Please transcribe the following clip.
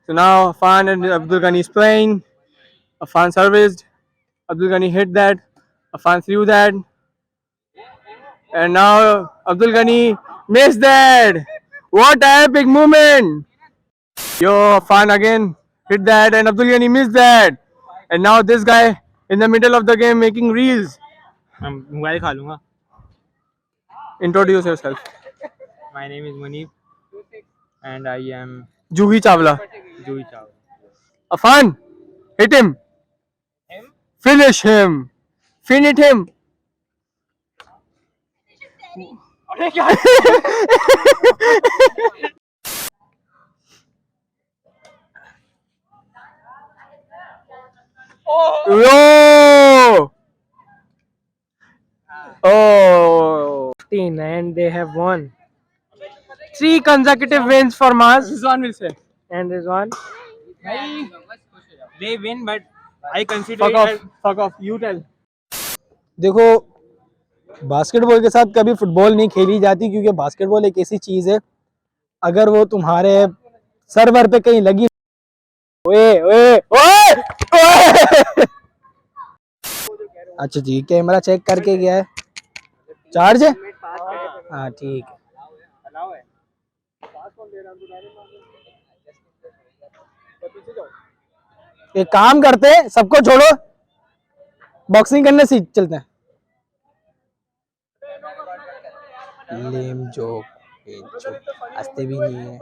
So now Afan and Abdul Ghani is playing. Afan serviced. Abdul Ghani hit that. Afan threw that. And now Abdul Ghani missed that. What a epic moment! Yo, Afan again hit that, and Abdul Ghani missed that. And now this guy in the middle of the game making reels. Mobile खा लूंगा. Introduce yourself. My name is Munib and I am Juhi Chawla. Juhi Chawla. Afan, hit him. Finish him. Finish him. Yo! Oh! And they have won 3 consecutive wins for Mars Rizwan will say. and Rizwan. They win, but I consider Fuck it off. as Fuck off. You tell. देखो, basketball के साथ कभी football नहीं खेली जाती, क्योंकि basketball एक ऐसी चीज है, अगर वो तुम्हारे सर्वर पे कहीं लगी, ओए ओए ओए ओए अच्छा जी, कैमरा चेक करके गया है, चार्ज है, हाँ ठीक है. एक काम करते हैं, सबको छोड़ो, बॉक्सिंग करने सीख चलते हैं. लेम जोक, हंसते भी नहीं है.